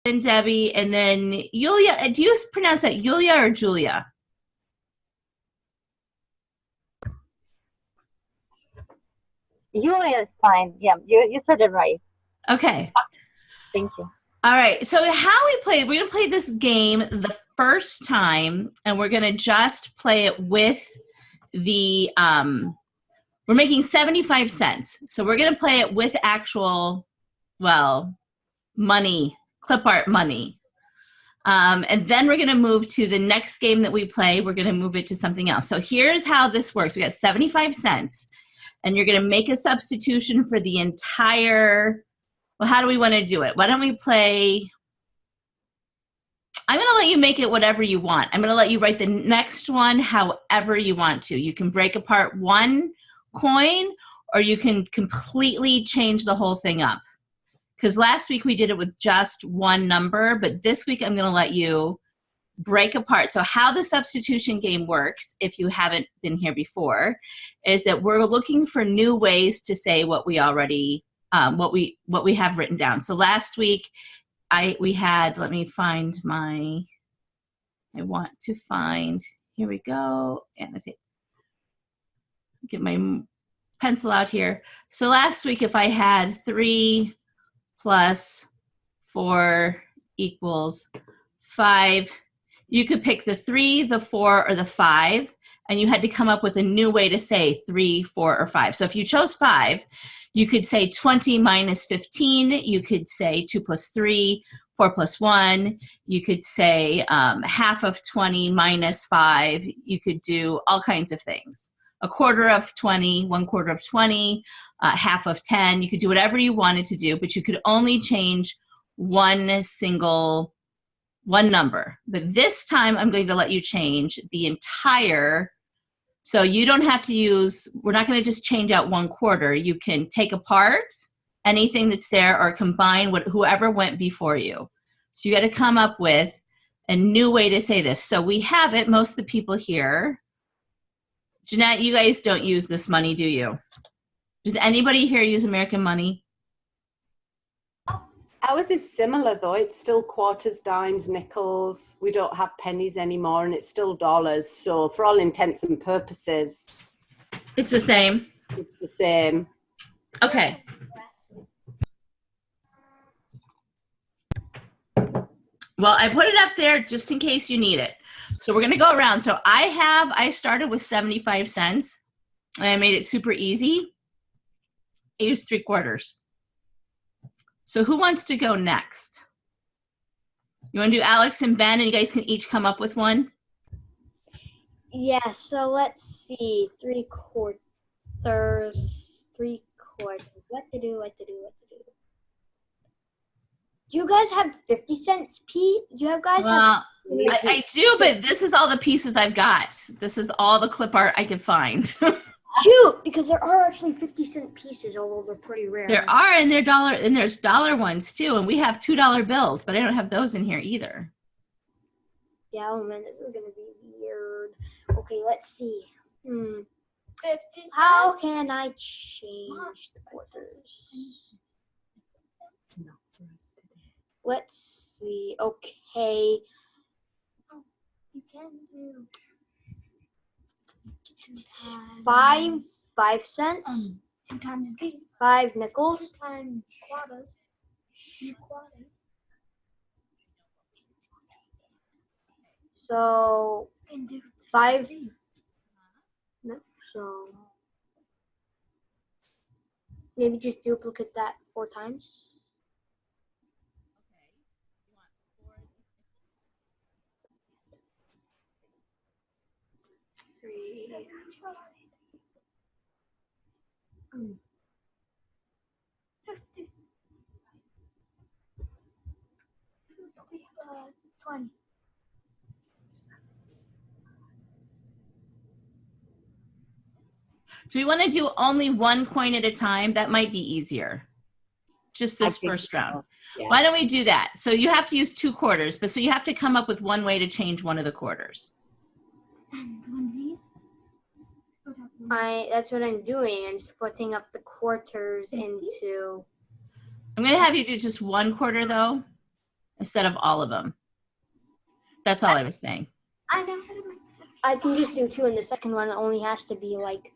then Debbie, and then Yulia. Do you pronounce that Yulia or Julia? Julia is fine. Yeah, you said it right. Okay. Thank you. All right. So how we play, we're going to play this game the first time, and we're going to just play it with the, we're making 75 cents. So we're going to play it with actual, well, money, clip art money. And then we're going to move to the next game that we play. We're going to move it to something else. So here's how this works. We got 75 cents, and you're going to make a substitution for the entire, well, how do we want to do it? Why don't we play, I'm going to let you make it whatever you want. I'm going to let you write the next one however you want to. You can break apart one coin, or you can completely change the whole thing up. Because last week we did it with just one number, but this week I'm going to let you break apart. So how the substitution game works, if you haven't been here before, is that we're looking for new ways to say what we already, what we have written down. So last week we had, let me find my, I want to find, here we go, annotate, get my pencil out here. So last week if I had 3 plus 4 equals 5, you could pick the 3, the 4, or the 5, and you had to come up with a new way to say 3, 4, or 5. So if you chose 5, you could say 20 minus 15. You could say 2 plus 3, 4 plus 1. You could say half of 20 minus 5. You could do all kinds of things. A quarter of 20, 1/4 of 20, half of 10. You could do whatever you wanted to do, but you could only change one number. But this time I'm going to let you change the entire, so you don't have to use, we're not going to just change out 1/4. You can take apart anything that's there or combine whoever went before you. So you got to come up with a new way to say this. So we have it, most of the people here. Jeanette, you guys don't use this money, do you? Does anybody here use American money? Ours is similar though. It's still quarters, dimes, nickels. We don't have pennies anymore, and it's still dollars. So for all intents and purposes, it's the same. It's the same. Okay. Well, I put it up there just in case you need it. So we're going to go around. So I started with 75 cents, and I made it super easy. I used 3/4. So who wants to go next? You want to do Alex and Ben, and you guys can each come up with one? Yeah, so let's see. 3/4. 3/4. What to do? Do you guys have 50 cents piece? Do you guys have? I do, but this is all the pieces I've got. This is all the clip art I could find. Shoot, because there are actually 50-cent pieces, although they're pretty rare. There are, and there's dollar ones too, and we have $2 bills, but I don't have those in here either. Yeah, oh man, this is gonna be weird. Okay, let's see. 50 cents. How can I change the quarters? Let's see. Okay. You can do 5 cents. 2 times 5 nickels. 2 times quarters. 2 quarters. So 5. No, so maybe just duplicate that 4 times. Okay. 50. 20. Do we want to do only one coin at a time? That might be easier. Just this first round. Yeah. Why don't we do that? So you have to use 2 quarters, but so you have to come up with one way to change one of the quarters. That's what I'm doing. I'm splitting up the quarters into. I'm going to have you do just 1/4 though, instead of all of them. That's all I was saying. I know. I can just do 2, and the second one only has to be like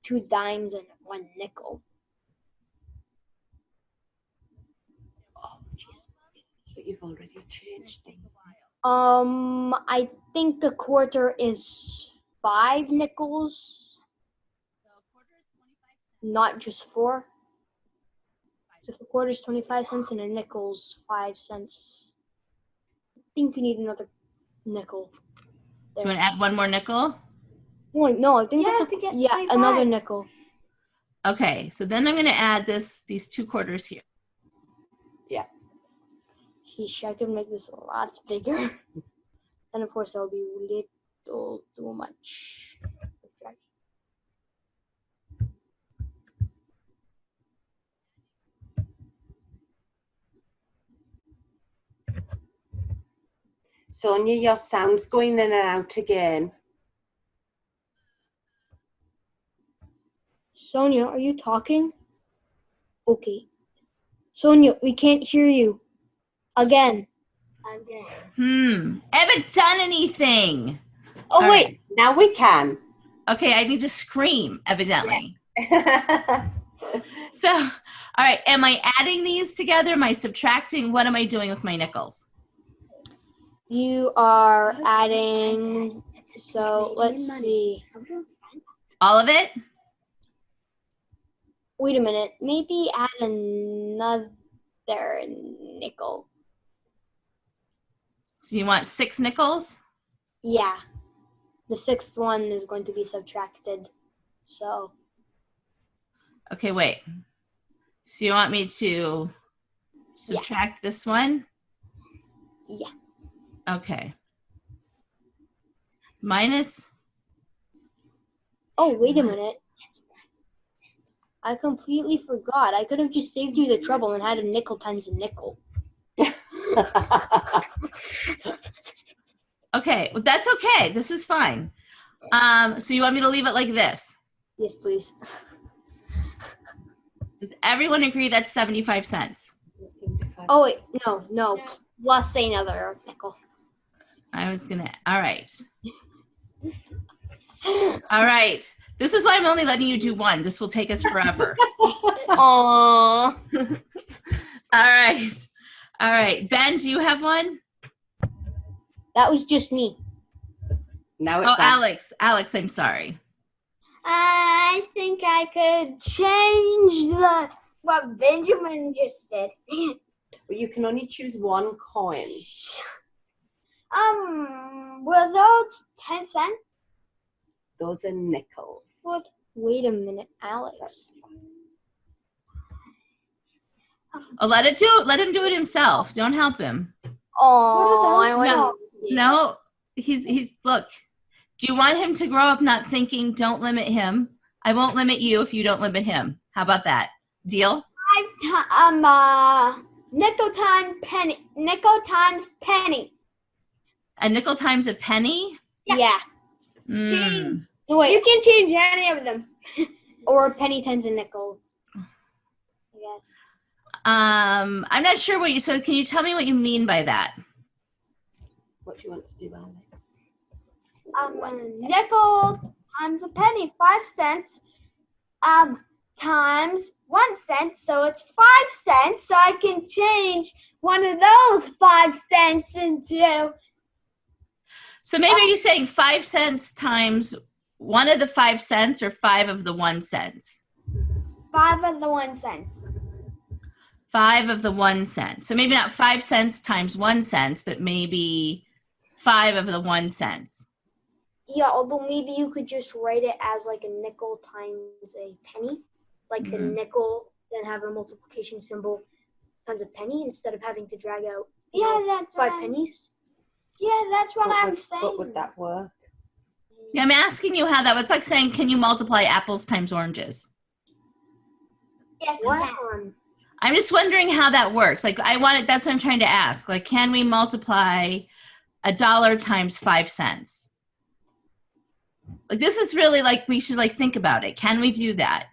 2 dimes and 1 nickel. Oh, jeez. But you've already changed things. I think a quarter is 5 nickels. Not just 4. So if a quarter is 25 cents and a nickel's 5 cents, I think you need another nickel. Do you want to add one more nickel? No, I think You that's have to get another 25. nickel. Okay, so then I'm going to add these 2 quarters here. Yeah. Sheesh, I could make this a lot bigger. And of course, that'll be little too much. Sonia, your sound's going in and out again. Sonia, are you talking? Okay. Sonia, we can't hear you. Again. I haven't done anything. Oh, All wait. right. Now we can. Okay, I need to scream, evidently. So, all right, am I adding these together? Am I subtracting? What am I doing with my nickels? You are adding, so let's see. All of it? Wait a minute. Maybe add another nickel. So you want 6 nickels? Yeah. The 6th one is going to be subtracted. So, Okay, wait. So you want me to subtract this one? yeah. Okay. Minus, Oh, wait a minute. I completely forgot. I could have just saved you the trouble and had a nickel times a nickel. okay, well, that's okay. This is fine. So you want me to leave it like this? Yes, please. Does everyone agree that's 75 cents? Oh, wait. No. Plus another nickel. I was gonna, all right. All right. This is why I'm only letting you do one. This will take us forever. Aww. All right. All right. Ben, do you have one? That was just me. Now it's Oh, Alex. Alex, I'm sorry. I think I could change what Benjamin just did. But you can only choose one coin. Were those 10 cents? Those are nickels. What? Wait a minute, Alex. Oh, let him do it himself. Don't help him. Oh, I No, wouldn't. no. He's look. Do you want him to grow up not thinking, don't limit him? I won't limit you if you don't limit him. How about that? Deal? Nickel times penny. Nickel times penny. A nickel times a penny? Yeah. Mm. No, wait. You can change any of them. Or a penny times a nickel. I guess. I'm not sure what you, so can you tell me what you mean by that? What do you want to do, Alex? Nickel times a penny, 5 cents. Times 1 cent, so it's 5 cents. So I can change one of those 5 cents into. So maybe are you saying 5 cents times one of the 5 cents or 5 of the 1 cents? 5 of the 1 cent. 5 of the 1 cent. So maybe not 5 cents times 1 cent, but maybe 5 of the 1 cents. Yeah, although maybe you could just write it as like a nickel times a penny. Like the nickel, then have a multiplication symbol times a penny instead of having to drag out that's 5 pennies. Yeah, that's what I'm saying. What would that work? Yeah, I'm asking you how that, it's like saying, can you multiply apples times oranges? Yes, what? I'm just wondering how that works. Like that's what I'm trying to ask. Like, can we multiply $1 times 5 cents? Like, this is really like, we should like think about it. Can we do that?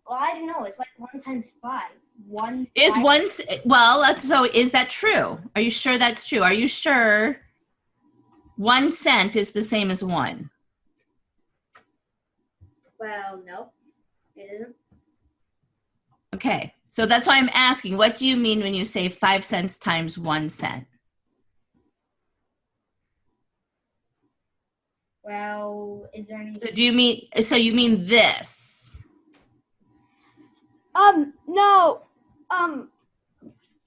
Well, I don't know. It's like 1 times 5. 1 Is five- one, well, so is that true? Are you sure that's true? Are you sure 1 cent is the same as 1? Well, no, it isn't. Okay, so that's why I'm asking, what do you mean when you say 5 cents times 1 cent? Well, is there any? So you mean this? No.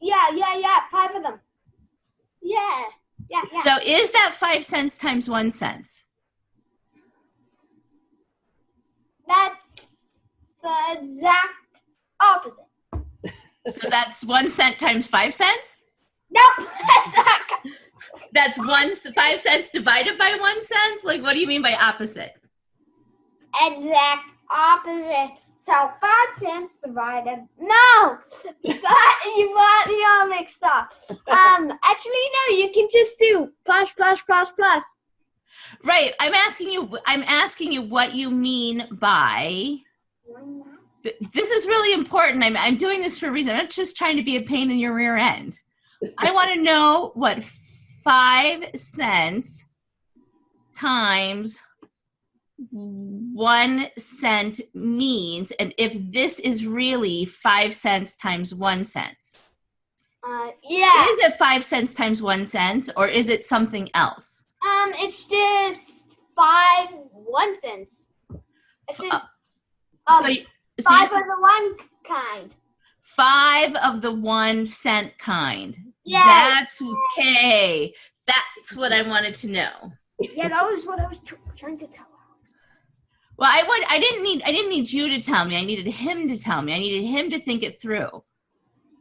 Yeah. 5 of them. Yeah. So is that 5 cents times 1 cent? That's the exact opposite. So that's 1 cent times 5 cents? Nope. That's 5 cents divided by 1 cent? Like, what do you mean by opposite? Exact opposite. So 5 cents divided. No, you got me all mixed up. Actually, no. You can just do plus. Right. I'm asking you what you mean by. This is really important. I'm doing this for a reason. I'm not just trying to be a pain in your rear end. I want to know what 5 cents times 1 cent means, and if this is really 5 cents times 1 cent. Yeah. Is it 5 cents times 1 cent, or is it something else? It's just 5 1 cents. It's just, So 5 of the one kind. 5 of the 1 cent kind. Yeah. That's okay. That's what I wanted to know. Yeah, that was what I was trying to tell. Well, I didn't need you to tell me. I needed him to tell me. I needed him to think it through.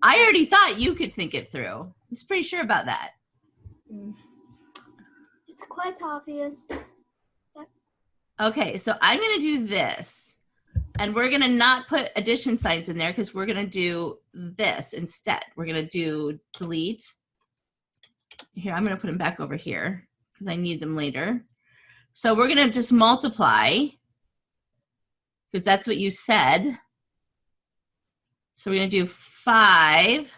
I already thought you could think it through. I was pretty sure about that. It's quite obvious. Okay, so I'm going to do this. And we're going to not put addition signs in there because we're going to do this instead. We're going to do delete. Here, I'm going to put them back over here because I need them later. So we're going to just multiply because that's what you said. So we're going to do 5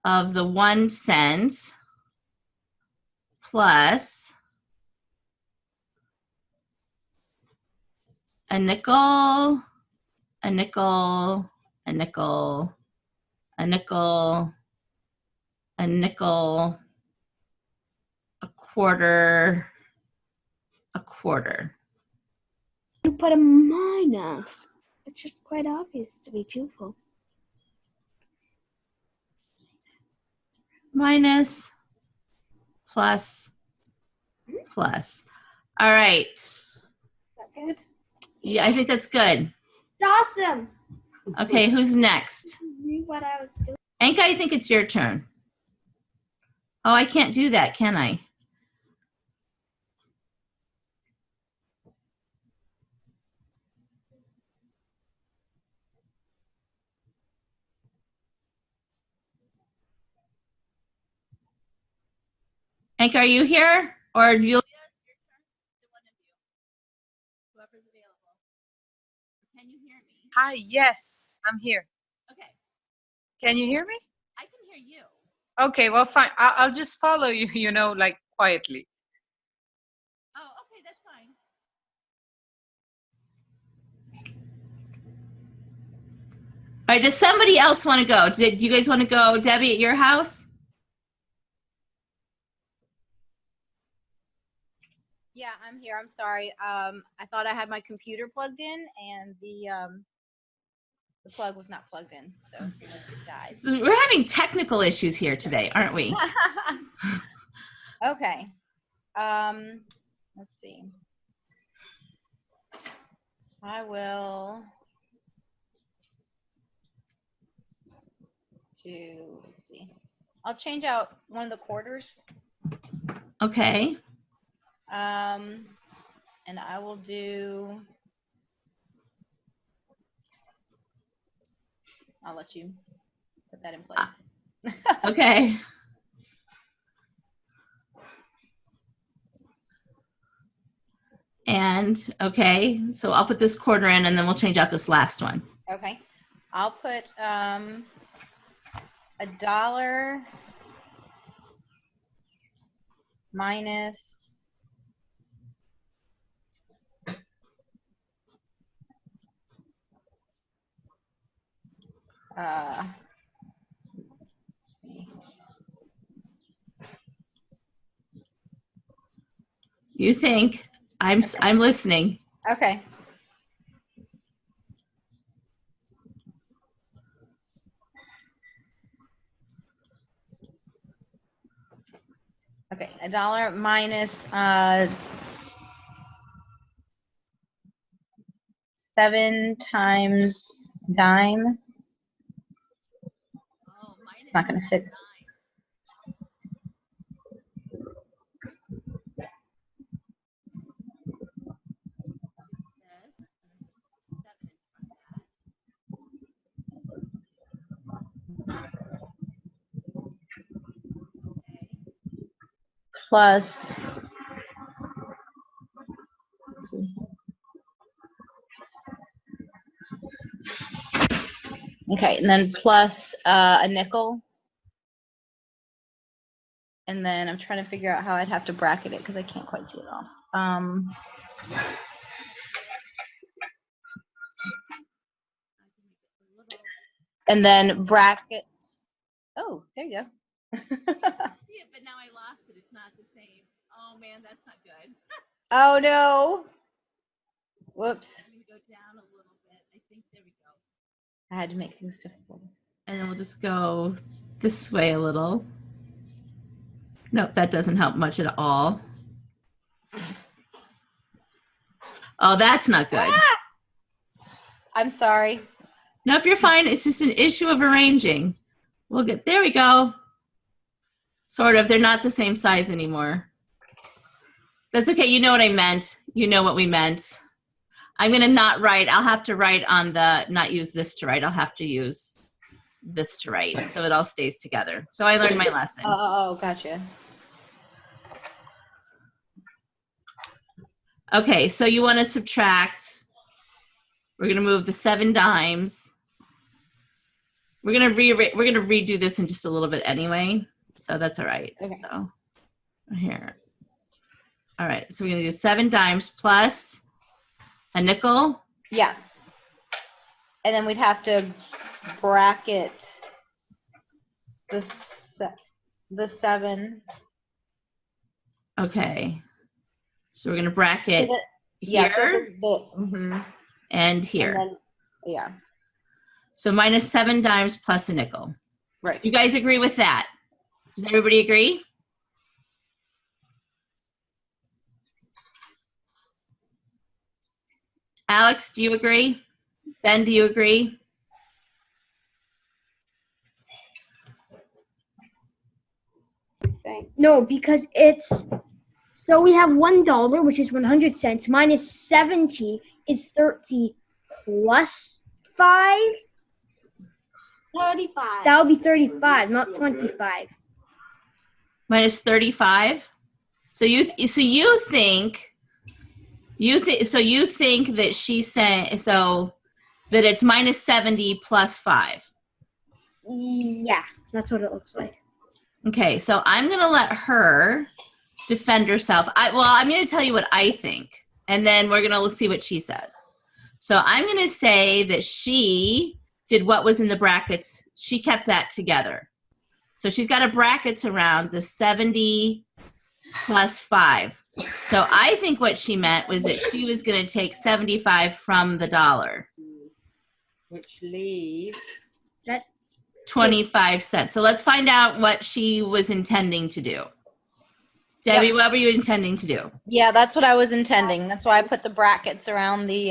of the 1 cent plus a nickel, a nickel, a nickel, a nickel, a nickel, a quarter, a quarter. You put a minus. It's just quite obvious, to be truthful. Minus, plus, plus. All right. Is that good? Yeah, I think that's good. Awesome. Okay, who's next? What I was doing. Anka, I think it's your turn. Oh, I can't do that, can I? Anka, are you here? Or Julia? Whoever's available. Can you hear me? Hi, yes, I'm here. Okay, Can you hear me? I can hear you. Okay, well, fine. I'll just follow you, you know, like quietly. Oh, okay, that's fine. All right, does somebody else want to go? Did you guys want to go, Debbie, at your house? Yeah, I'm here. I'm sorry. I thought I had my computer plugged in, and the plug was not plugged in, so it died. So we're having technical issues here today, aren't we? Okay. Let's see. I will let's see. I'll change out one of the quarters. Okay. And I will do, I'll let you put that in place. Okay. And, okay, so I'll put this quarter in and then we'll change out this last one. Okay. I'll put, $1 minus You think. I'm listening. okay. Okay, $1 minus 7 times dime. It's not going to fit. Plus okay, and then plus a nickel. And then I'm trying to figure out how I'd have to bracket it because I can't quite see it all. And then bracket. Oh, there you go. Yeah, but now I lost it. It's not the same. Oh man, that's not good. Oh no. Whoops. I'm gonna go down a little bit. I think there we go. I had to make things difficult. And then we'll just go this way a little. Nope, that doesn't help much at all. Oh, that's not good. I'm sorry. Nope, you're fine. It's just an issue of arranging. We'll get, there we go. Sort of, they're not the same size anymore. That's okay, you know what I meant. You know what we meant. I'm gonna not write, I'll have to write on the, not use this to write, I'll have to use this to write, so it all stays together. So I learned my lesson. Oh, gotcha. Okay, so you wanna subtract, we're gonna move the 7 dimes. We're gonna redo this in just a little bit anyway, so that's all right. Okay. So here. All right, so we're gonna do 7 dimes plus a nickel. Yeah. And then we'd have to bracket the 7. Okay. So we're gonna bracket Yeah, here and here. And then, yeah. So minus 7 dimes plus a nickel. Right. You guys agree with that? Does everybody agree? Alex, do you agree? Ben, do you agree? No, because it's, so we have $1, which is 100 cents, minus 70 is 30 plus 5. 35. That would be 35, not 25. Minus 35. So you think that she's saying, so that it's minus 70 plus 5. Yeah, that's what it looks like. Okay, so I'm going to let her defend herself. I'm going to tell you what I think, and then we're going to see what she says. So I'm going to say that she did what was in the brackets. She kept that together. So she's got a brackets around the 70 plus 5. So I think what she meant was that she was going to take 75 from the dollar. Which leaves 25 cents. So let's find out what she was intending to do. Debbie, what were you intending to do? Yeah, that's what I was intending. That's why I put the brackets around the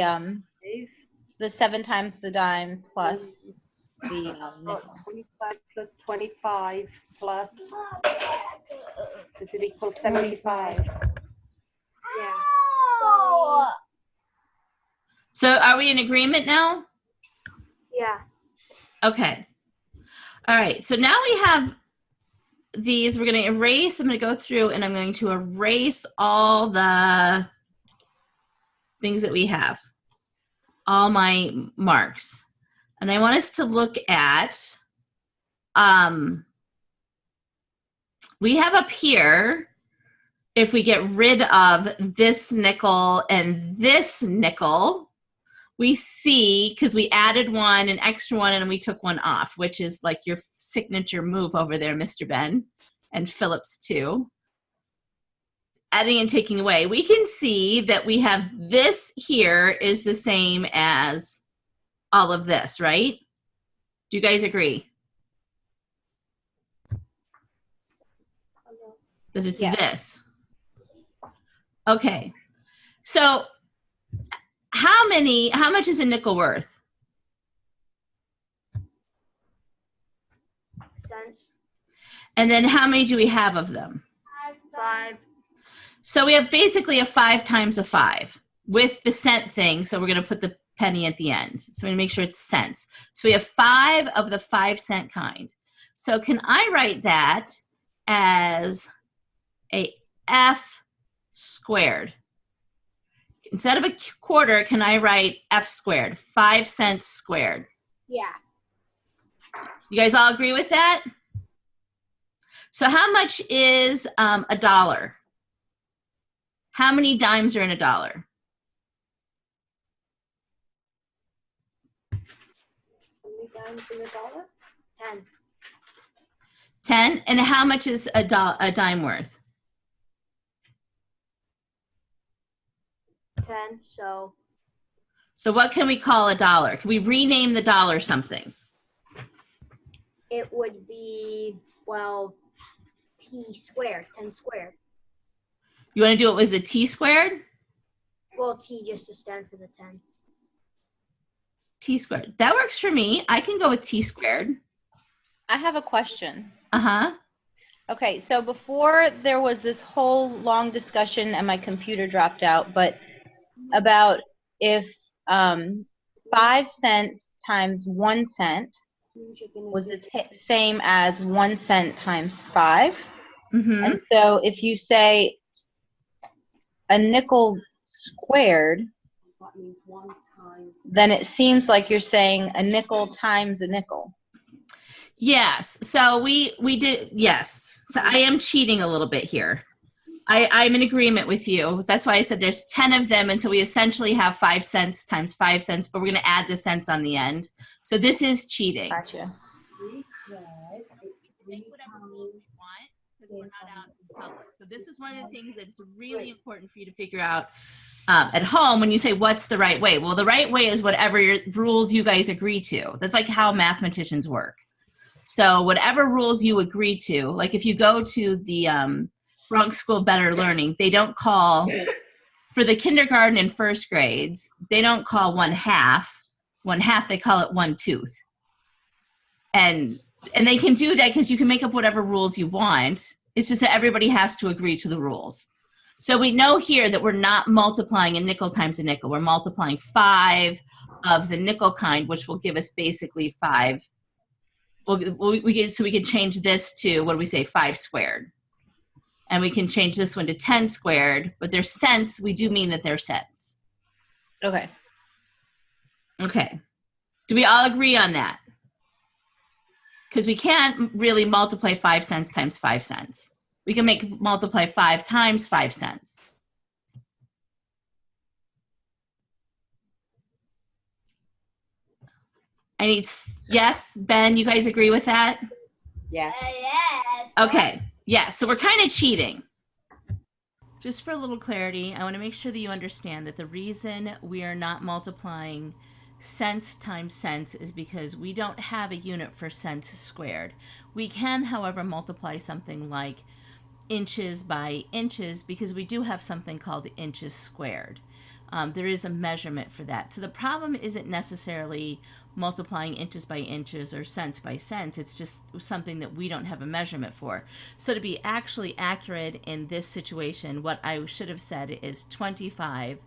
7 times the dime plus the nickel. 25 plus 25 plus, does it equal 75? Yeah. So are we in agreement now? Yeah. Okay. All right. So now we have these. We're going to erase. I'm going to go through and I'm going to erase all the things that we have, all my marks. And I want us to look at we have up here, if we get rid of this nickel and this nickel, we see, because we added one, an extra one, and we took one off, which is like your signature move over there, Mr. Ben, and Phillips too. Adding and taking away, we can see that we have this here is the same as all of this, right? Do you guys agree? That it's this. Okay. So how much is a nickel worth? Cents. And then how many do we have of them? 5. So we have basically a 5 times a 5 with the cent thing. So we're going to put the penny at the end. So we're going to make sure it's cents. So we have 5 of the 5-cent kind. So can I write that as a F squared? Instead of a quarter, can I write F squared? 5 cents squared. Yeah. You guys all agree with that? So how much is a dollar? How many dimes are in a dollar? How many dimes in a dollar? 10. 10. And how much is a dime worth? 10. So what can we call a dollar? Can we rename the dollar something? it would be, well, T squared, 10 squared. You want to do it as a T squared? Well, T just to stand for the 10. T squared. That works for me. I can go with T squared. I have a question. Uh-huh. Okay, so before there was this whole long discussion and my computer dropped out, but about if 5 cents times 1 cent was the same as 1 cent times 5. Mm-hmm. And so if you say a nickel squared, That means 1 times. then it seems like you're saying a nickel times a nickel. Yes. So we did, yes. So I am cheating a little bit here. I'm in agreement with you. That's why I said there's 10 of them, and so we essentially have 5 cents times 5 cents, but we're going to add the cents on the end. So this is cheating. Gotcha. Make whatever rules you want because we're not out in public. So this is one of the things that's really important for you to figure out at home when you say, what's the right way? Well, the right way is whatever rules you guys agree to. That's like how mathematicians work. So whatever rules you agree to, like if you go to the Bronx School of Better Learning, they don't call, for the kindergarten and first grades, they don't call 1/2, they call it 1/2. And they can do that because you can make up whatever rules you want. It's just that everybody has to agree to the rules. So we know here that we're not multiplying a nickel times a nickel. We're multiplying 5 of the nickel kind, which will give us basically 5. So we can change this to, what do we say, 5 squared. And we can change this one to 10 squared, but they're cents. We do mean that they're cents. Okay. Okay. Do we all agree on that? Because we can't really multiply 5 cents times 5 cents. We can multiply 5 times 5 cents. I need, yes, Ben, you guys agree with that? Yes. Yes. Okay, yeah, so we're kind of cheating. Just for a little clarity, I want to make sure that you understand that the reason we are not multiplying cents times cents is because we don't have a unit for cents squared. We can, however, multiply something like inches by inches because we do have something called inches squared. There is a measurement for that. So the problem isn't necessarily multiplying inches by inches or cents by cents. It's just something that we don't have a measurement for. So to be actually accurate in this situation, what I should have said is 25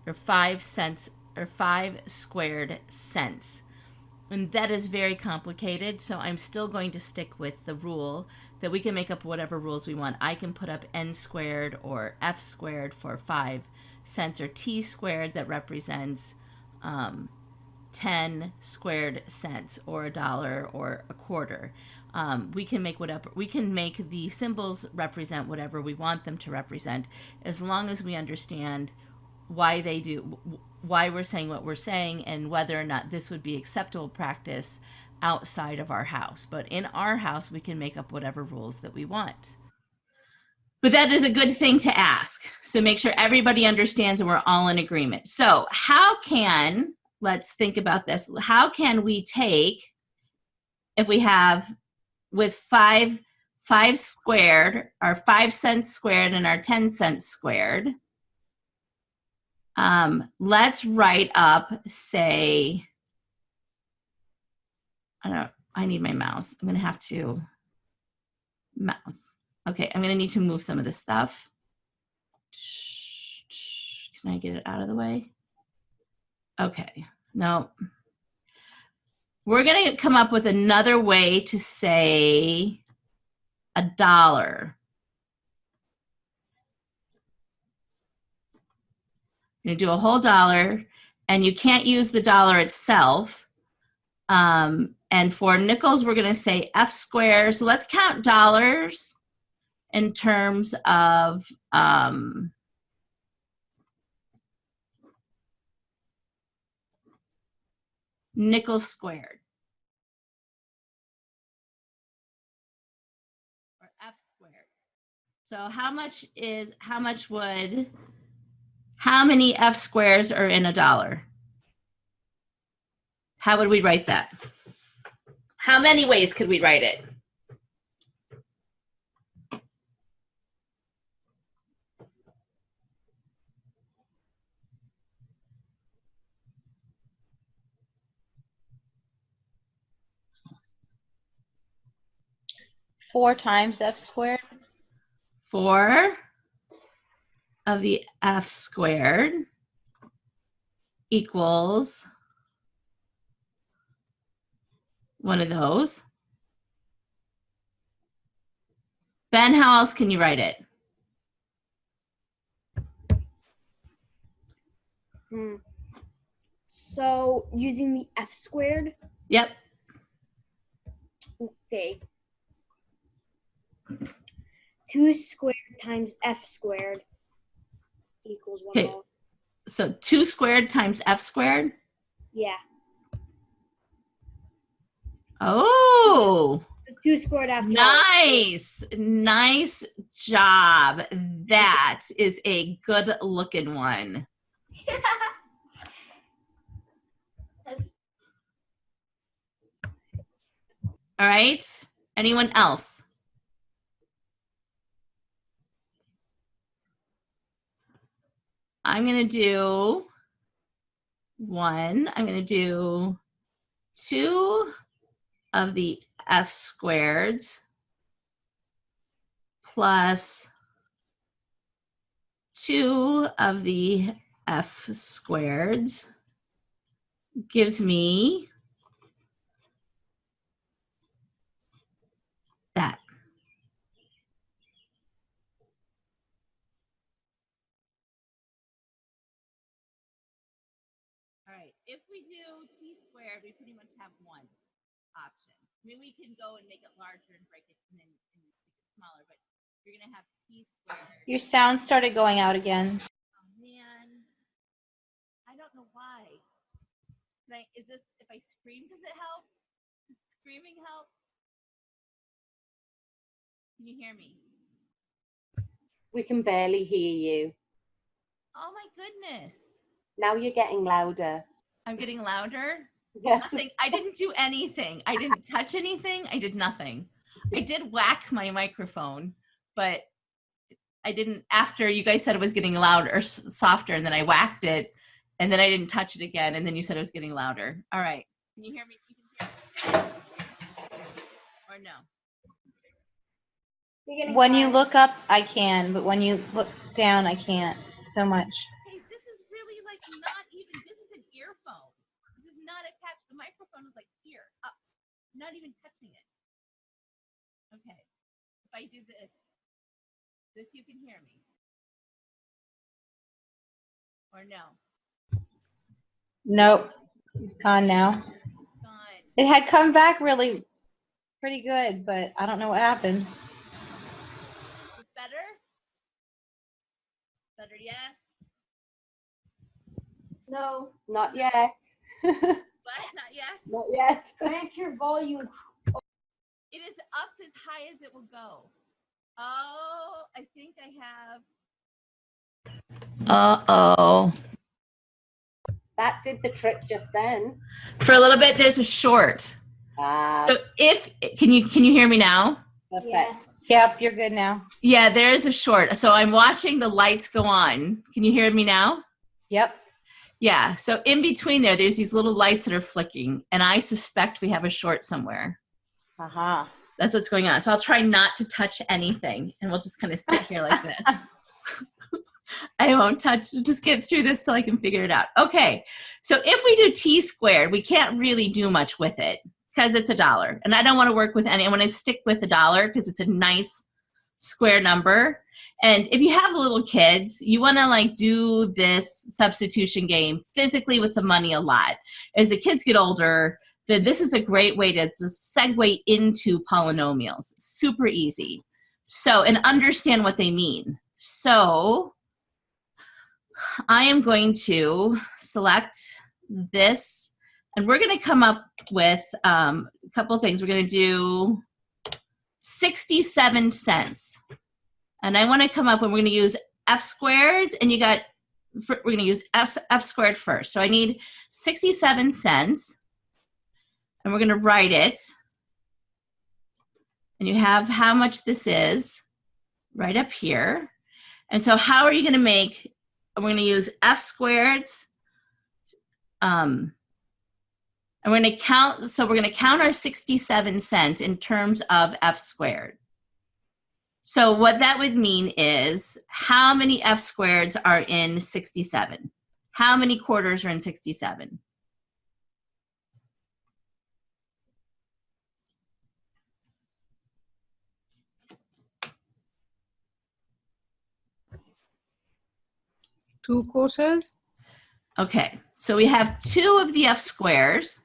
or 5 cents or 5 squared cents. And that is very complicated, so I'm still going to stick with the rule that we can make up whatever rules we want. I can put up n squared or f squared for 5 cents, or t squared that represents 10 squared cents or a dollar or a quarter. We can make the symbols represent whatever we want them to represent, as long as we understand why we're saying what we're saying and whether or not this would be acceptable practice outside of our house. But in our house, we can make up whatever rules that we want. But that is a good thing to ask. So make sure everybody understands and we're all in agreement. So let's think about this. How can we take, if we have with 5 squared, our 5 cents squared and our 10 cents squared, let's write up, say, I need my mouse. I'm gonna have to mouse. Okay, I'm gonna need to move some of this stuff. Can I get it out of the way? Okay, no. We're gonna come up with another way to say a dollar. You're gonna do a whole dollar, and you can't use the dollar itself. And for nickels, we're gonna say F squared. So let's count dollars in terms of nickel squared, or F squared. So how many F squares are in a dollar? How would we write that? How many ways could we write it? Four times F squared. 4 of the F squared equals one of those. Ben, how else can you write it? So using the F squared. Yep. Okay. 2 squared times F squared equals 1 Okay. dollar. So 2 squared times F squared? Yeah. Oh, It's 2 squared after. nice. Nice job. That is a good looking one. All right. Anyone else? I'm going to do 1. I'm going to do 2 of the F squareds plus 2 of the F squareds gives me that. All right, if we do T squared, we pretty much have one option. I mean, we can go and make it larger and break it and then make it smaller, but you're gonna have T squared. Your sound started going out again. Oh man, I don't know why. If I scream, does it help? Does screaming help? Can you hear me? We can barely hear you. Oh my goodness. Now you're getting louder. I'm getting louder? Yes. Nothing. I didn't do anything. I didn't touch anything. I did nothing. I did whack my microphone, but I didn't, after you guys said it was getting louder or softer, and then I whacked it, and then I didn't touch it again, and then you said it was getting louder. All right. Can you hear me? You can hear me? Or no? When you look up, I can, but when you look down, I can't so much. Hey, this is really like not even, this is an earphone. This is not attached. The microphone is like here, up, not even touching it. Okay, if I do this you can hear me. Or no? Nope. It's gone now. It had come back really pretty good, but I don't know what happened. Is better? Better, yes. No. Not yet. What? Not yet. Not yet. Crank your volume. It is up as high as it will go. Oh, I think I have. Uh-oh. That did the trick just then. For a little bit, there's a short. So can you hear me now? Perfect. Yes. Yep, you're good now. Yeah, there is a short. So I'm watching the lights go on. Can you hear me now? Yep. Yeah. So in between there's these little lights that are flicking, and I suspect we have a short somewhere. Uh-huh. That's what's going on. So I'll try not to touch anything, and we'll just kind of sit here like this. I won't touch, just get through this till I can figure it out. Okay, so if we do t squared, we can't really do much with it because it's $1. And I don't want to work with any, I want to stick with $1 because it's a nice square number. And if you have little kids, you want to like do this substitution game physically with the money a lot. As the kids get older, then this is a great way to segue into polynomials. Super easy. So, and understand what they mean. So I am going to select this, and we're going to come up with a couple of things. We're going to do 67 cents. And I want to come up and we're going to use f squared, and we're going to use f squared first. So I need 67 cents, and we're going to write it. And you have how much this is right up here. And so how are you going to make, we're going to use f squareds. And we're going to count, so we're going to count our 67 cents in terms of f squared. So what that would mean is how many f squareds are in 67? How many quarters are in 67? Two quarters. Okay, so we have 2 of the f squares.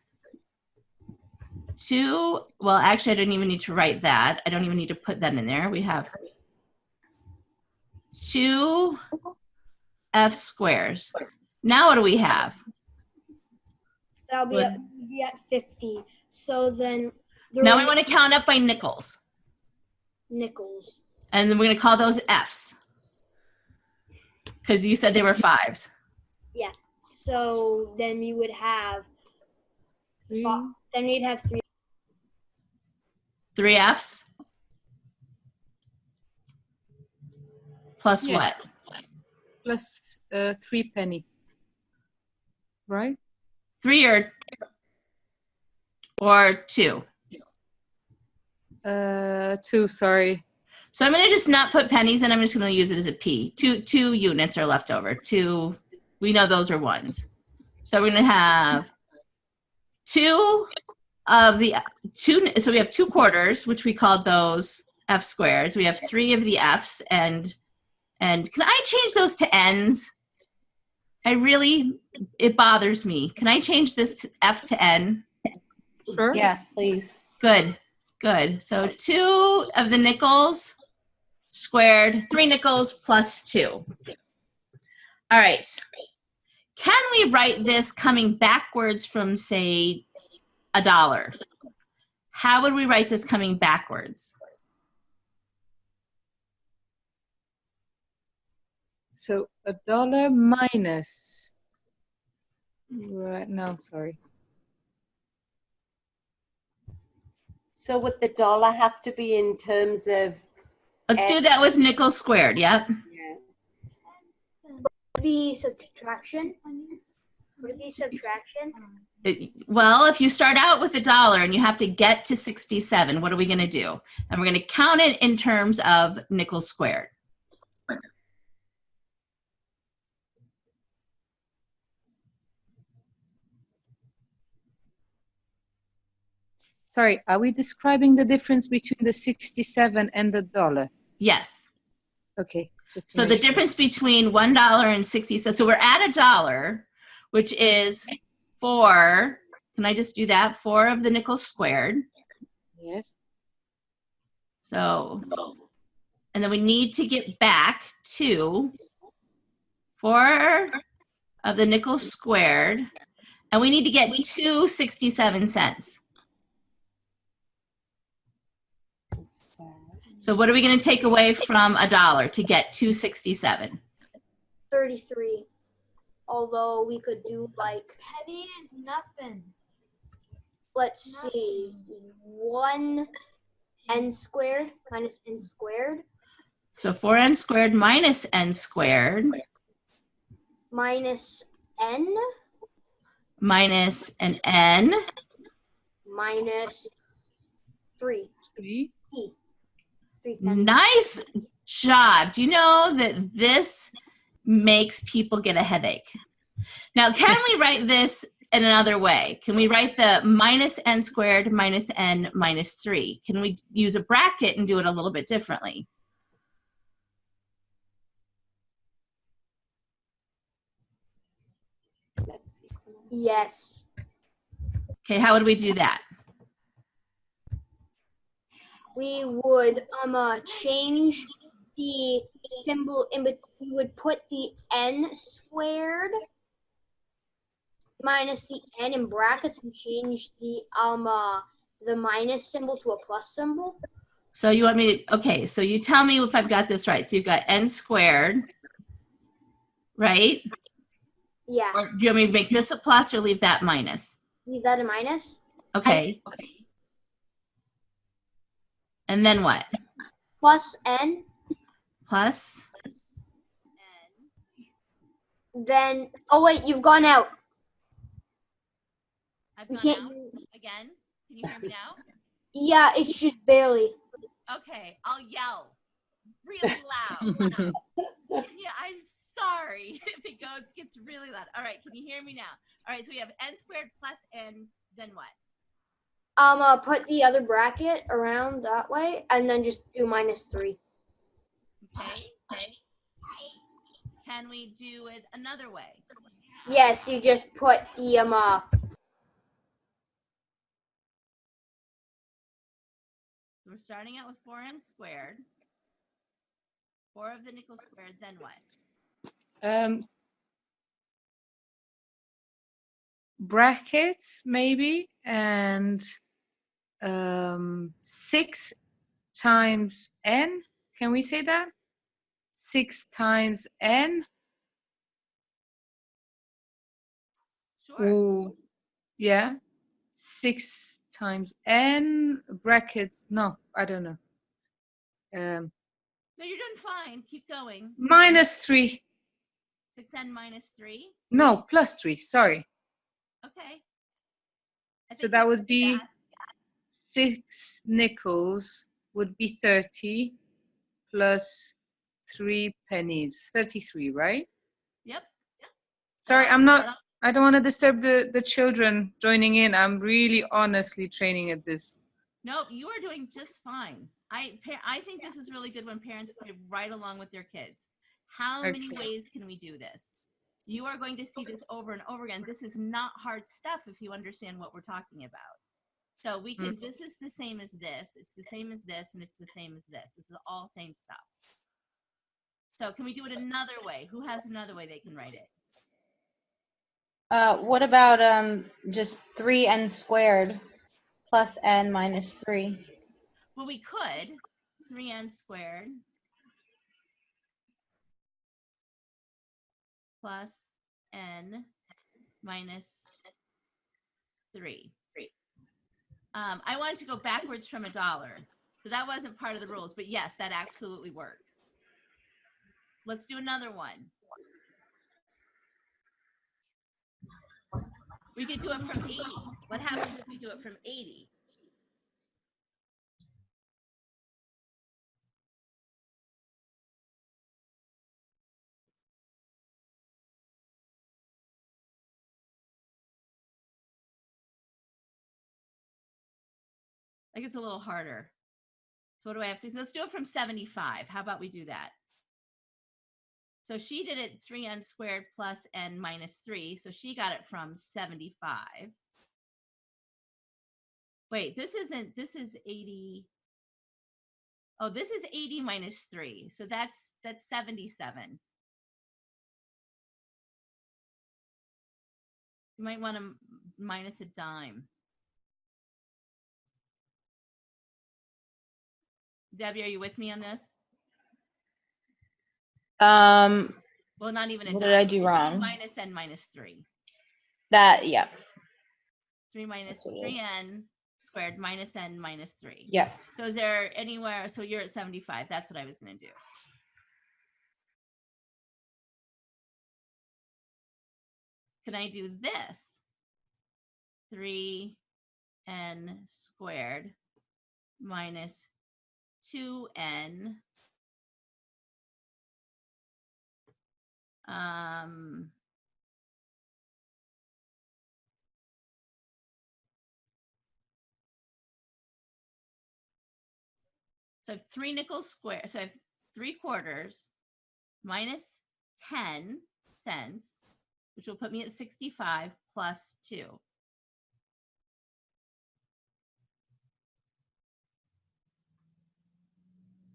2, well, actually, I don't even need to write that. I don't even need to put that in there. We have 2 f squares. Now what do we have? That'll be at 50. So then Now we want to count up by nickels. nickels. And then we're going to call those f's. Because you said they were 5s. Yeah. So then you would have then you'd have 3. 3 f's? Plus Yes. what? Plus 3 penny. Right? 3 or 2? 2, sorry. So I'm going to just not put pennies in. I'm just going to use it as a p. 2 units are left over. 2, we know those are 1s. So we're going to have 2 of the 2. So we have 2 quarters, which we called those f squareds. We have 3 of the f's, and can I change those to n's? It bothers me. Can I change this to f to n? Sure. Yes, please. Good. So 2 of the nickels squared, 3 nickels plus 2. All right. Can we write this coming backwards from, say, $1? How would we write this coming backwards? So $1 minus. Right, no, sorry. So would the dollar have to be in terms of? Let's do that with nickel squared, yep. Yeah. Would it be subtraction? Would it be subtraction? Well, if you start out with $1 and you have to get to 67, what are we going to do? And we're going to count it in terms of nickel squared. Sorry, are we describing the difference between the 67 and the $1? Yes. Okay. Just to So make the sure. difference between $1 and 60 cents. So we're at $1, which is 4, can I just do that? 4 of the nickel squared. Yes. So, and then we need to get back to 4 of the nickel squared, and we need to get 2.67. So what are we going to take away from $1 to get 2.67? 33. Although we could do like, Penny is nothing. let's see, 1 n squared minus n squared So 4n squared minus n squared minus n minus an n. minus 3. 3. 3 pennies. Nice job. Do you know that this makes people get a headache? Now, can we write this in another way? Can we write the minus n squared minus n minus 3? Can we use a bracket and do it a little bit differently? Let's see. Yes. Okay, how would we do that? We would change the symbol in between. We would put the n squared minus the n in brackets and change the minus symbol to a plus symbol. So you want me to, okay, so you tell me if I've got this right. So you've got n squared, right? Yeah. Or do you want me to make this a plus or leave that minus? Leave that a minus. Okay. And then what? Plus n. Plus? Then, oh wait, you've gone out. I've We gone can't. out again. Can you hear me now? Yeah, it's just barely. Okay, I'll yell really loud. Yeah, I'm sorry if it gets really loud. All right, can you hear me now? All right, so we have n squared plus n, then what? Put the other bracket around that way, and then just do minus 3. Okay. Can we do it another way? Yes, you just put the We're starting out with 4n squared. 4 of the nickel squared, then what? Brackets maybe, and 6 times n. Can we say that? 6 times n. Sure. Ooh, yeah. 6 times n brackets. No, I don't know. No, you're doing fine. Keep going. Minus 3. 6n minus 3. No, plus 3. Sorry. Okay. So that would be 6 nickels would be 30 plus 3 pennies. 33, right? Yep. Sorry, I don't want to disturb the children joining in. I'm really honestly training at this. Nope, you are doing just fine. I think this is really good when parents play right along with their kids. How many ways can we do this? You are going to see this over and over again. This is not hard stuff if you understand what we're talking about. So we can, this is the same as this, it's the same as this, and it's the same as this. This is all same stuff. So can we do it another way? Who has another way they can write it? What about just 3n squared plus n minus 3? Well, we could. 3n squared plus n minus 3. I wanted to go backwards from $1. So that wasn't part of the rules, but yes, that absolutely works. Let's do another one. We could do it from 80. What happens if we do it from 80? Like it's a little harder. So what do I have to say? Let's do it from 75. How about we do that? So she did it 3n squared plus n minus 3. So she got it from 75. Wait, this is 80. Oh, this is 80 minus 3. So that's 77. You might want to minus a dime. Debbie, are you with me on this? Well, not even a What dime. did I do It should be wrong? minus n minus 3. That, yeah. 3 minus That's what it is. 3n squared minus n minus 3. Yeah. So is there anywhere? So you're at 75. That's what I was going to do. Can I do this? 3n squared minus 2n. So I have 3 nickels squared. So I have 3/4 minus 10 cents, which will put me at 65 plus 2.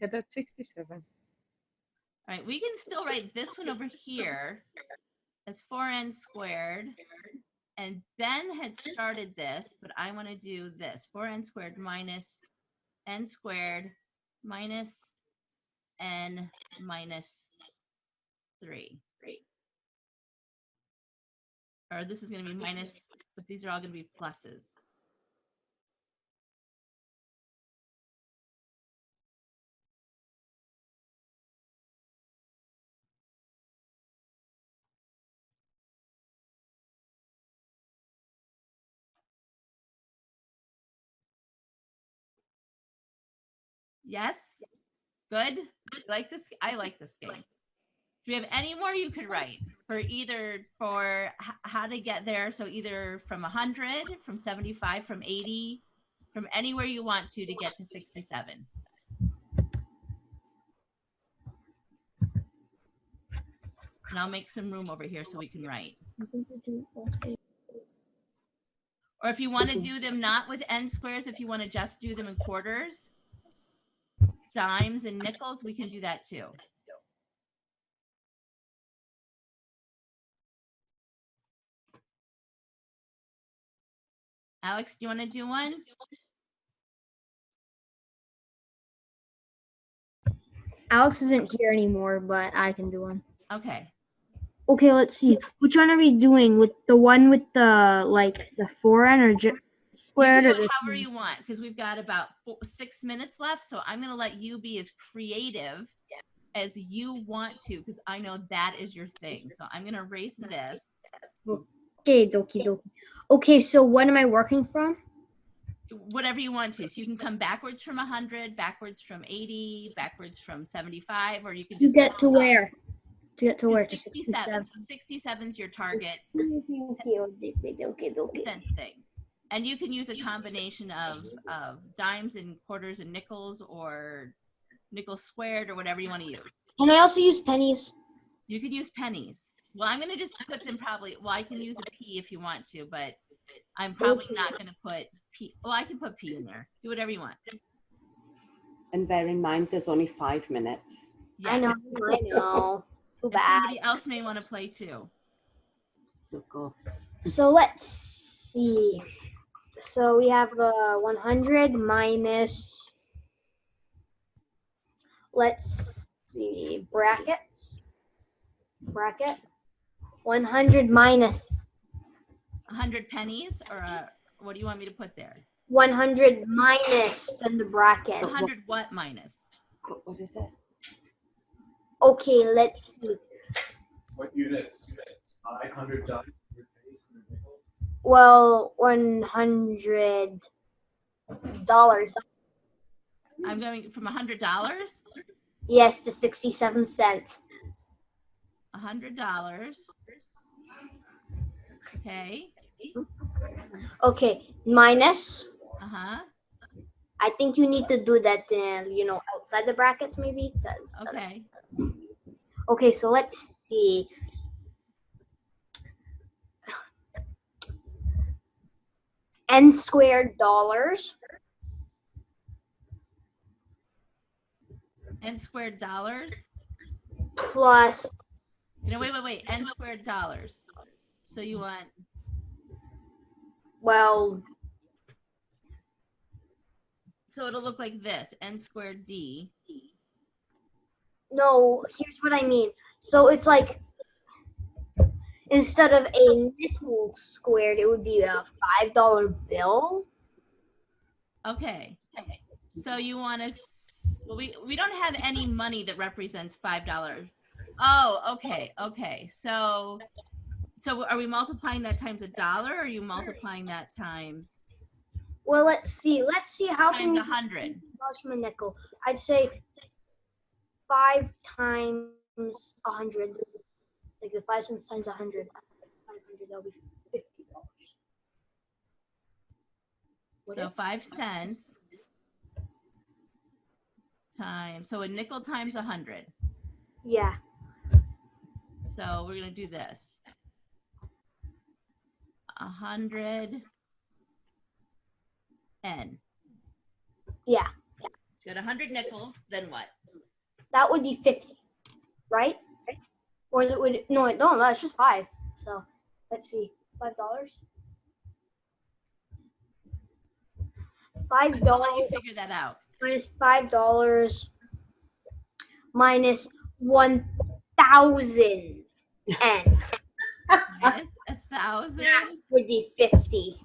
Yeah, that's 67. All right, we can still write this one over here as 4n squared. And Ben had started this, but I want to do this. 4n squared minus n squared minus n minus 3. Or this is going to be minus, but these are all going to be pluses. Yes? Good? You like this? I like this game. Do we have any more you could write for how to get there? So either from 100, from 75, from 80, from anywhere you want to get to 67. And I'll make some room over here so we can write. Or if you want to do them not with n squares, if you want to just do them in quarters, dimes and nickels, we can do that too. Alex, do you want to do one? Alex isn't here anymore, but I can do one. Okay. Okay, let's see. Which one are we doing? With the one with the the 4n or squared? You Or can do the it however you want, because we've got about 6 minutes left. So I'm going to let you be as creative as you want to, because I know that is your thing. So I'm going to erase this. Okay, dokie dokie. Okay, so what am I working from? Whatever you want to. So you can come backwards from 100, backwards from 80, backwards from 75, or you can To just get to go up. where? To get to To where? To 67. 67. So 67 is your target Okay. cents thing. And you can use a combination of dimes and quarters and nickels, or nickels squared, or whatever you want to use. Can I also use pennies? You could use pennies. Well, I'm going to just put them probably, well, I can use a P if you want to, but I'm probably not going to put P. Well, I can put P in there. Do whatever you want. And bear in mind, there's only 5 minutes. Yes. I know. Too And bad. somebody else may want to play too. So go. So let's see. So we have 100 minus, let's see, bracket. 100 minus 100 pennies, or what do you want me to put there? 100 minus, then the bracket. 100 what minus? What is it? Okay, let's see. What units? 500 dimes. Well, $100. I'm going from $100. Yes, to 67 cents. $100. Okay. Okay, minus. Uh-huh. I think you need to do that, outside the brackets maybe. Okay. Okay, so let's see. N squared dollars N squared dollars. plus, Wait. N squared dollars. So you want, well, so it'll look like this, N squared D. no, here's what I mean. So it's like, instead of a nickel squared, it would be a $5 bill. Okay. So you want to, well, we don't have any money that represents $5. Oh, okay. So are we multiplying that times $1, or are you multiplying that times Well, let's see how can times you 100? dollars from a nickel? I'd say 5 times 100. Like the 5 cents times 100. 500, that'll be $50. So 5 cents times, so a nickel times 100. Yeah. So we're gonna do this. 100 N. Yeah. So you got 100 nickels, then what? That would be 50, right? Or is it no, that's just 5. So let's see. $5. I'll let you $5 figure that out. minus $5 minus 1,000 N Minus 1,000. would be 50.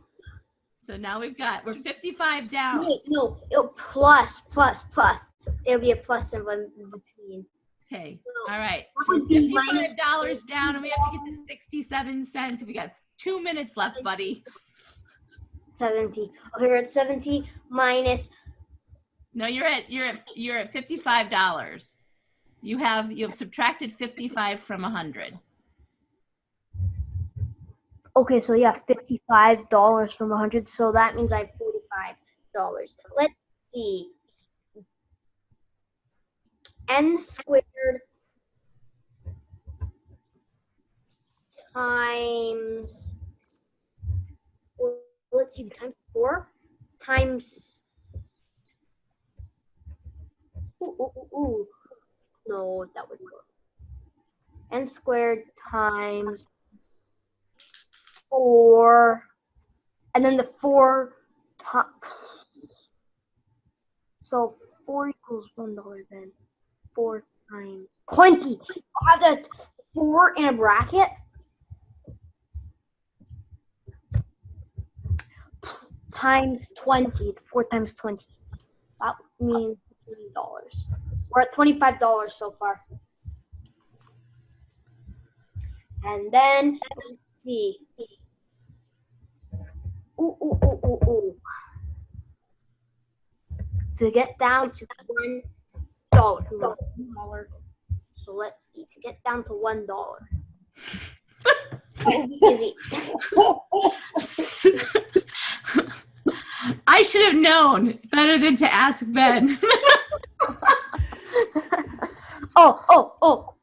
So now we're 55 down. Wait, no, it'll plus. There'll be a plus symbol in between. Okay. All right. That So would be minus $55 down, and we have to get to 67 cents. We got 2 minutes left, buddy. 70. Okay, we're at 70 minus. No, you're at $55. You have subtracted 55 from 100. Okay, so yeah, $55 from 100. So that means I have $45. Let's see. N squared times. Well, let's see, times 4 times. Ooh. No, that wouldn't work. N squared times 4, and then the 4 so 4 equals $1 then. 4 times 20. I'll have that 4 in a bracket. Times 20. 4 times 20. That means $20. We're at $25 so far. And then let's see. Ooh. To get down to $1. So let's see. To get down to $1. Easy. I should have known better than to ask Ben. Oh.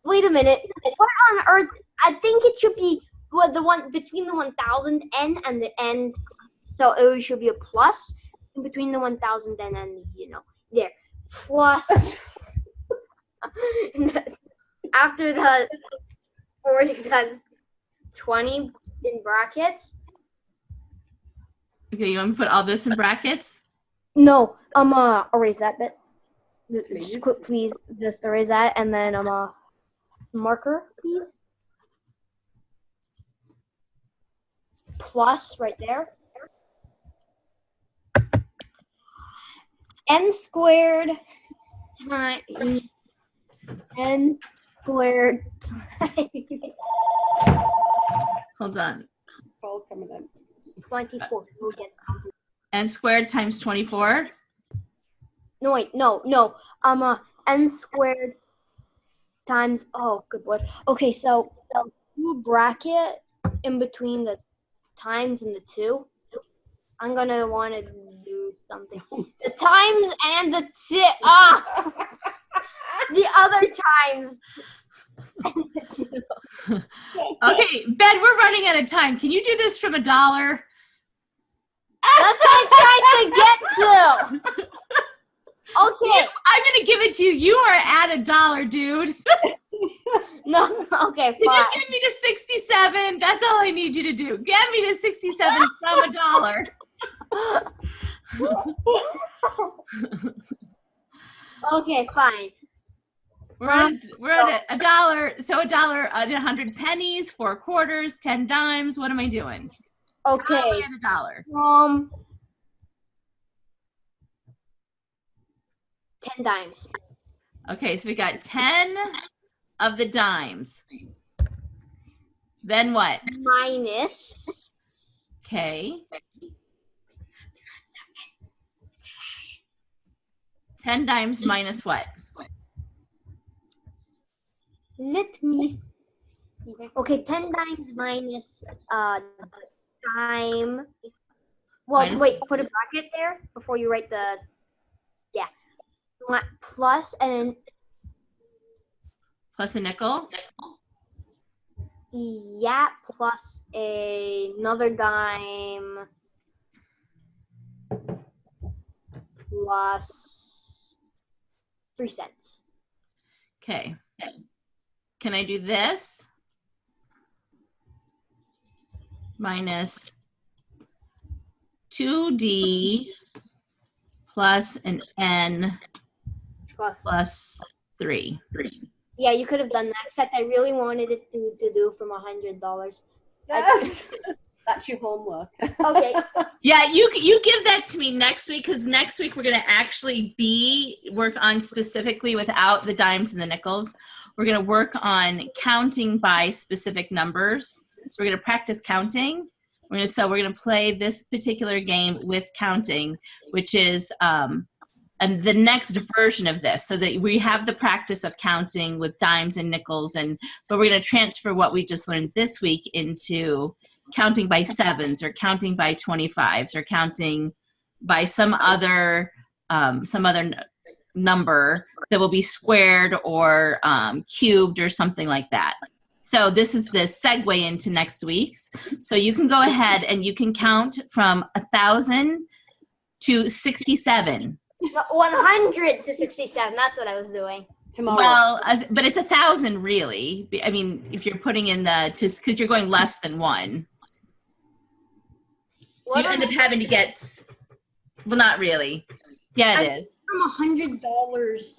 Wait a minute. What on earth? I think it should be the one between the 1,000 N and the end. So it should be a plus in between the 1,000 N and there. Plus after the 40 times 20 in brackets. Okay, you want me to put all this in brackets? No, erase that bit. Please. Please, just erase that, and then marker, please. Plus right there. N squared times N squared times Hold on. All coming in. 24. We'll get N squared times 24. No, wait, no. N squared times, oh, good lord. Okay, so do a bracket in between the times and the 2. I'm gonna want to do something. The times and the the other times Okay, Ben, we're running out of time. Can you do this from $1? That's what I'm trying to get to. Okay. I'm gonna give it to you. You are at $1, dude. No, okay, Can you fine. get me to 67? That's all I need you to do. Get me to 67 from $1. Okay, fine. We're at $1. So $1, 100 pennies, 4 quarters, 10 dimes. What am I doing? Okay. How am I at $1? 10 dimes. Okay, so we got 10 of the dimes. Then what? Minus. Okay. 10 dimes minus what? Let me see. Okay, 10 dimes minus dime. Well, Minus- wait, put a bracket there before you write the, yeah. Plus, and Plus a nickel? yeah, plus another dime, plus 3 cents. Okay. Can I do this? Minus 2D plus an N plus 3. Yeah, you could have done that, except I really wanted it to do from $100. That's your homework. Okay. Yeah, you give that to me next week, because next week we're going to actually work on specifically without the dimes and the nickels. We're going to work on counting by specific numbers. So we're going to practice counting. We're going to play this particular game with counting, which is and the next version of this, so that we have the practice of counting with dimes and nickels, but we're going to transfer what we just learned this week into counting by 7s or counting by 25s or counting by some other number that will be squared or cubed or something like that. So this is the segue into next week's. So you can go ahead and you can count from 1,000 to 67. 100 to 67. That's what I was doing. Tomorrow. Well, but it's 1,000 really. I mean, if you're putting in because you're going less than 1. So you end up having to get, well, not really. Yeah, it is. From $100.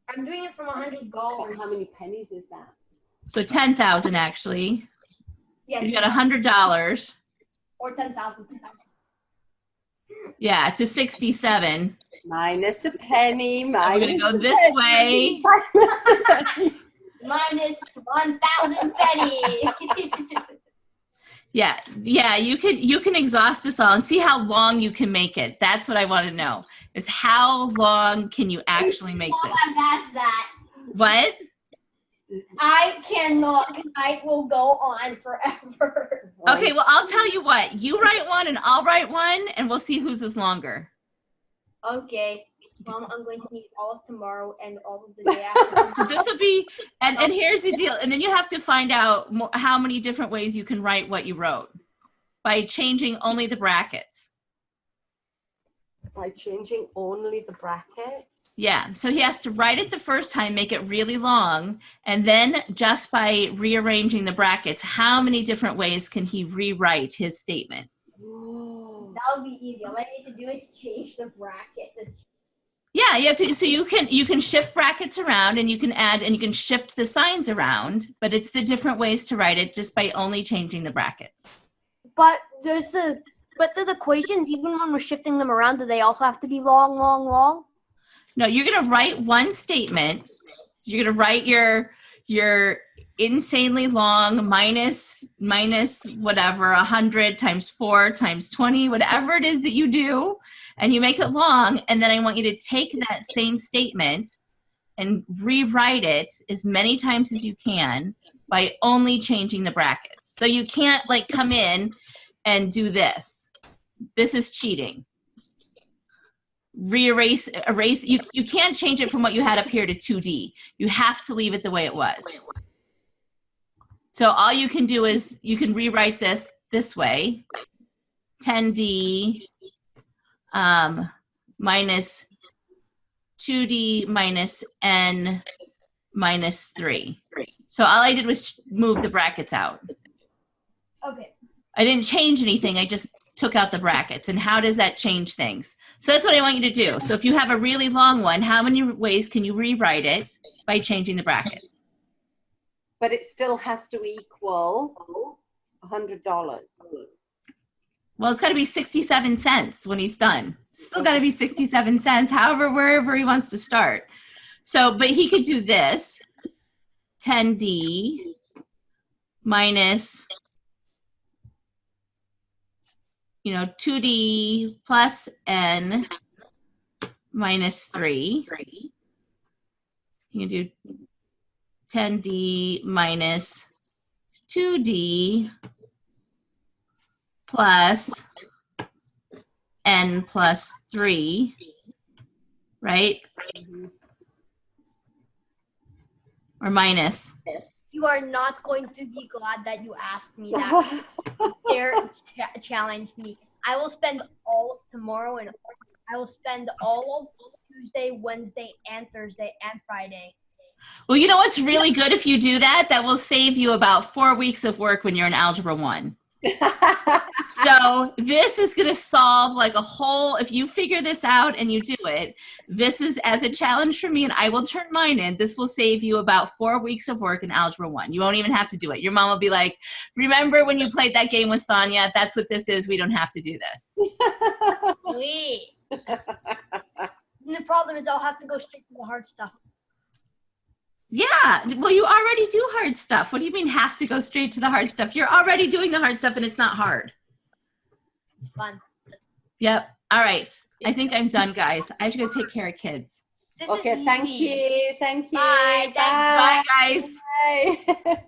I'm doing it from $100. How many pennies is that? So 10,000 actually. Yeah. You got $100. Or 10,000. Yeah, to 67. Minus a penny. We're gonna go this way. Minus 1,000 penny. Yeah. You can exhaust us all and see how long you can make it. That's what I want to know. Is how long can you actually make this? That's that. What? I cannot. I will go on forever. Okay, well, I'll tell you what. You write one and I'll write one, and we'll see whose is longer. Okay. Mom, I'm going to need all of tomorrow and all of the day after. This will be, and here's the deal. And then you have to find out how many different ways you can write what you wrote by changing only the brackets. By changing only the brackets? Yeah, so he has to write it the first time, make it really long, and then just by rearranging the brackets, how many different ways can he rewrite his statement? That would be easy. All I need to do is change the brackets. Yeah, you have to. So you can shift brackets around, and you can add, and you can shift the signs around. But it's the different ways to write it just by only changing the brackets. But the equations, even when we're shifting them around, do they also have to be long, long, long? No, you're gonna write one statement. You're gonna write your insanely long minus whatever 100 times 4 times 20, whatever it is that you do, and you make it long. And then I want you to take that same statement and rewrite it as many times as you can by only changing the brackets. So you can't like come in and do this. This is cheating. erase. You can't change it from what you had up here to 2D. You have to leave it the way it was. So all you can do is you can rewrite this way. 10D minus 2D minus n minus 3. So all I did was move the brackets out. Okay. I didn't change anything. I just took out the brackets. And how does that change things? So that's what I want you to do. So if you have a really long one, how many ways can you rewrite it by changing the brackets? But it still has to equal $100. Well, it's got to be 67 cents when he's done. Still got to be 67 cents, however, wherever he wants to start. So, but he could do this, 10D minus, 2D plus n minus 3. You can do 10D minus 2D plus n plus 3, right? Or minus. You are not going to be glad that you asked me that. Dare challenge me. I will spend all tomorrow and I will spend all of Tuesday, Wednesday, and Thursday, and Friday. Well, you know what's really good if you do that? That will save you about 4 weeks of work when you're in Algebra 1. So this is going to solve like a whole, if you figure this out and you do it, this is as a challenge for me and I will turn mine in. This will save you about 4 weeks of work in Algebra 1. You won't even have to do it. Your mom will be like, remember when you played that game with Sonia? That's what this is. We don't have to do this. Sweet. And the problem is I'll have to go straight to the hard stuff. Yeah, well, you already do hard stuff. What do you mean have to go straight to the hard stuff? You're already doing the hard stuff and it's not hard. It's fun. Yep. All right. I think I'm done, guys. I have to go take care of kids. This Okay, is thank easy. you. Thank you. Bye. Bye, guys. Bye.